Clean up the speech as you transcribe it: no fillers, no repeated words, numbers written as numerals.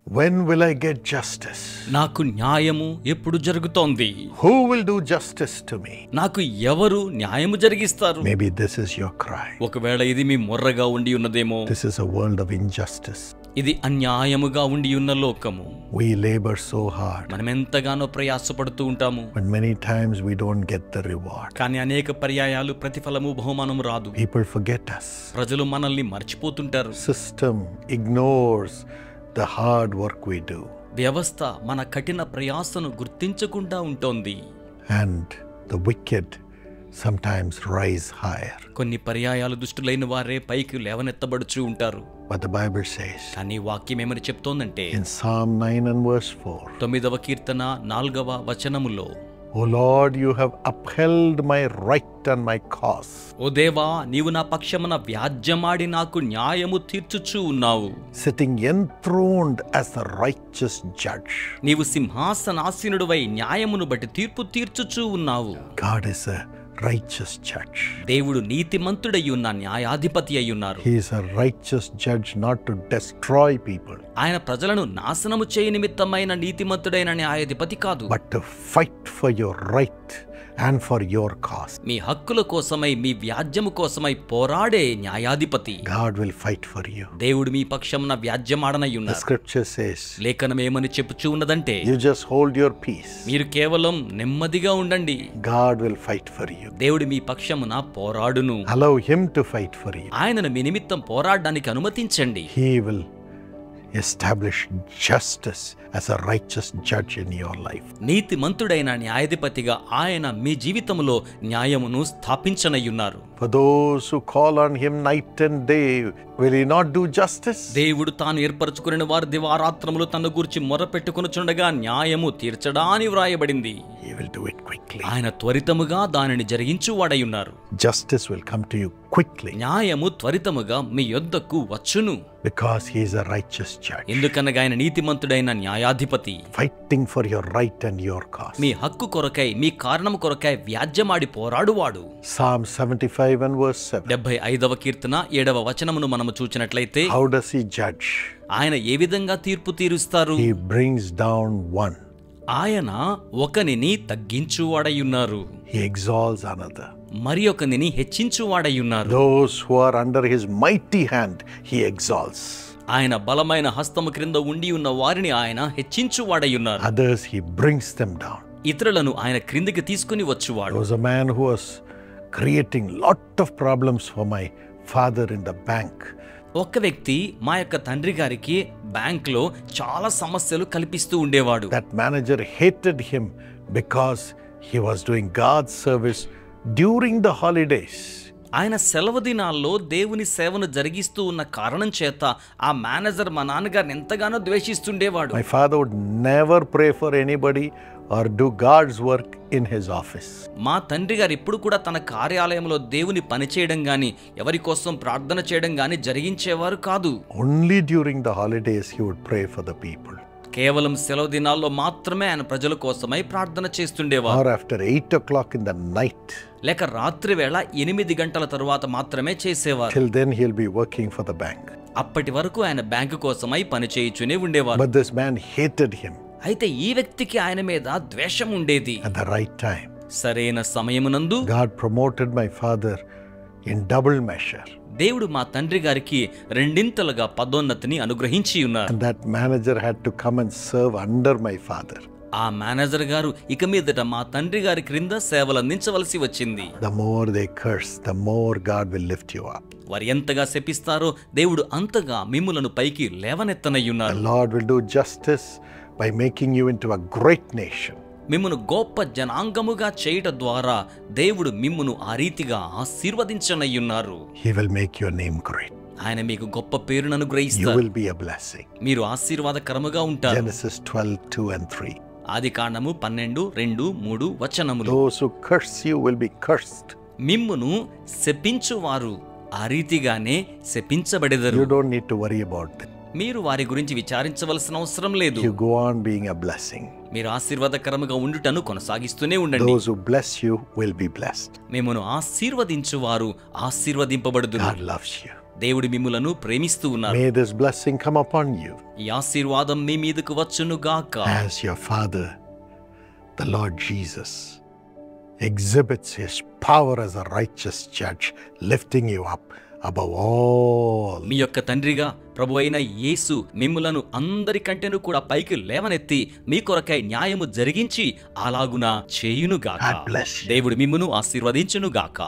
When will I get justice? నాకు న్యాయము ఎప్పుడు జరుగుతోంది? Who will do justice to me? నాకు ఎవరు న్యాయము జరిగిస్తారు? Maybe this is your cry. ఒకవేళ ఇది మీ మొర్రగా ఉండి ఉన్నదేమో. This is a world of injustice. ఇది అన్యాయముగా ఉండి ఉన్న లోకము. We labor so hard. మనం ఎంతగానో ప్రయాసపడుతూ ఉంటాము. But many times we don't get the reward. కానీ అనేక పర్యాయాలు ప్రతిఫలము బహుమానము రాదు. People forget us. ప్రజలు మనల్ని మర్చిపోతుంటారు. System ignores the hard work we do. వ్యవస్థ మన కఠిన ప్రయాసను గుర్తించకుండా ఉంటోంది. And the wicked sometimes rise higher. కొన్ని పర్యాయాలు దుష్టులైన వారే పైకి లేవనెత్తబడుచూ ఉంటారు. But the Bible says కానీ వాక్యం ఏమని చెప్తోందంటే in Psalm 9 and verse 4, 9వ కీర్తన 4వ వచనములో, O Lord, you have upheld my right and my cause. ఓ దేవా, నీవు నా పక్షమున వ్యాజ్యమాడి నాకు న్యాయము తీర్చుచూ ఉన్నావు. Sitting enthroned as the righteous judge. నీవు సింహాసనాసీనుడివై న్యాయమును బట్టి తీర్పు తీర్చుచూ ఉన్నావు. God is a righteous judge. దేవుడు నీతిమంతుడై ఉన్న న్యాయాధిపతి అయి ఉన్నారు. He is a righteous judge not to destroy people, ఆయన ప్రజలను నాశనము చేయ నిమిత్తమైన నీతిమంతుడైన న్యాయాధిపతి కాదు, but to fight for your right and for your cause. మీ హక్కుల కోసమై, మీ వ్యాజ్యము కోసమై పోరాడే న్యాయాధిపతి. God will fight for you. దేవుడు మీ పక్షమున వ్యాజ్యమాడనై The ఉన్నారు. scripture says, లేఖనం ఏమని చెప్పుచూ ఉన్నదంటే, you just hold your peace. మీరు కేవలం నెమ్మదిగా ఉండండి, God will fight for you. దేవుడు మీ పక్షమున పోరాడును. Allow him to fight for you. ఆయనను మీ నిమిత్తం పోరాడడానికి అనుమతించండి. He will establish justice as a righteous judge in your life. నీతిమంతుడైన న్యాయాధిపతిగా ఆయన మీ జీవితంలో న్యాయమును స్థాపించనయ్యున్నారు. For those who call on him night and day, will he not do justice? దేవుడు తాను ఏర్పరచుకుని వారి దివారాత్రములు తన గురించి మొరపెట్టుకొనుచుండగా న్యాయము తీర్చడాని వ్రాయబడింది. He will do it quickly. ఆయన త్వరితముగా దానిని జరిగించువాడై ఉన్నారు. Justice will come to you quickly న్యాయము త్వరితముగా మీ యొద్దకు వచ్చును. because he is a righteous judge. ఎందుకనగా ఆయన నీతిమంతుడైన న్యాయాధిపతి. Fighting for your right and your cause. మీ హక్కు కొరకై, మీ కారణము కొరకై వ్యాజ్యమాడి పోరాడువాడు. Psalm 75 and verse 7. 75వ కీర్తన 7వ వచనమును మనము చూచినట్లయితే, How does he judge? ఆయన ఏ విధంగా తీర్పు తీరుస్తారు? He brings down one. ఆయన ఒకనిని తగ్గించువాడయున్నారు, He exalts another. మరి ఒకనిని హెచ్చించువాడయున్నారు. Those who are under his mighty hand, he exalts. ఆయన బలమైన హస్తము క్రింద ఉండి ఉన్న వారిని ఆయన హెచ్చించువాడయున్నారు. Others he brings them down. ఇతరులను ఆయన క్రిందికి తీసుకుని వచ్చువాడు. There was a man who was creating lot of problems for my father in the bank. ఒక్క వ్యక్తి మా యొక్క తండ్రి గారికి బ్యాంక్లో చాలా సమస్యలు కల్పిస్తూ ఉండేవాడు. That manager hated him because he was doing God's service during the holidays. ఆయన సెలవు దినాల్లో దేవుని సేవను జరిగిస్తూ ఉన్న కారణం చేత ఆ మేనేజర్ మా నాన్నగారిని ఎంతగానో ద్వేషిస్తుండేవాడు. My father would never pray for anybody or do God's work in his office. మా తండ్రి గారు ఎప్పుడు కూడా తన కార్యాలయంలో దేవుని పని చేయడం గాని, ఎవరి కోసం ప్రార్థన చేయడం గాని జరిగించేవారు కాదు. Only during the holidays he would pray for the people. కేవలం సెలవు దినాల్లో మాత్రమే ఆయన ప్రజల కోసమై ప్రార్థన చేస్తుండేవారు. Or after 8 o'clock in the night. లేక రాత్రి వేళ 8 గంటల తరువాత మాత్రమే చేసేవారు. Till then he'll be working for the bank. అప్పటి వరకు ఆయన బ్యాంకు కోసమై పని చేయుచునే ఉండేవారు. But this man hated him. అయితే ఈ వ్యక్తికి ఆయన మీద ద్వేషం ఉండేది. At the right time, సరైన సమయమునందు God promoted my father in double measure. దేవుడు మా తండ్రి గారికి రెండింతలుగా పదోన్నతిని అనుగ్రహించి ఉన్నారు. And that manager had to come and serve under my father. ఆ మేనేజర్ గారు ఇక మీదట మా తండ్రి గారి క్రింద సేవలు అందించవలసి వచ్చింది. The more they curse, the more God will lift you up. వారు ఎంతగా శపిస్తారో దేవుడు అంతగా మిమ్ములను పైకి లేవనెత్తనయ్యున్నారు. The Lord will do justice by making you into a great nation. మిమ్మును గొప్ప జనాంగముగా చేయట ద్వారా దేవుడు మిమ్మును ఆ రీతిగా ఆశీర్వదించనయ్యున్నారు. He will make your name great. ఆయన మీకు గొప్ప పేరును You అనుగ్రహిస్తారు. will be a blessing. మీరు ఆశీర్వాదకరముగా ఉంటారు. Genesis 12:2 and 3. ఆదికాండము 12:2-3 వచనములు. Those who curse you will be cursed. మిమ్మును శపించువారు ఆ రీతిగానే శపించబడెదరు. You don't need to worry about it. మీరు వారి గురించి విచారించవలసిన అవసరం లేదు. You go on being a blessing. మీరు ఆశీర్వాదకరముగా ఉండుటను కొనసాగిస్తూనే ఉండండి. Those who bless you will be blessed. మిమ్మును ఆశీర్వదించువారు ఆశీర్వదింపబడుదురు. God loves you. దేవుడు మిమ్ములను ప్రేమిస్తూ ఉన్నారు. May this blessing come upon you ఈ ఆశీర్వాదం మీ మీదకు వచ్చును గాక. as your Father, the Lord Jesus, exhibits his power as a righteous judge, lifting you up above all. మీ యొక్క తండ్రిగా ప్రభు అయిన యేసు మిమ్ములను అందరికంటేను కూడా పైకి లేవనెత్తి మీ కొరకై న్యాయము జరిగించి అలాగున చేయునుగాక. God bless you. దేవుడు మిమ్మును ఆశీర్వదించునుగాక.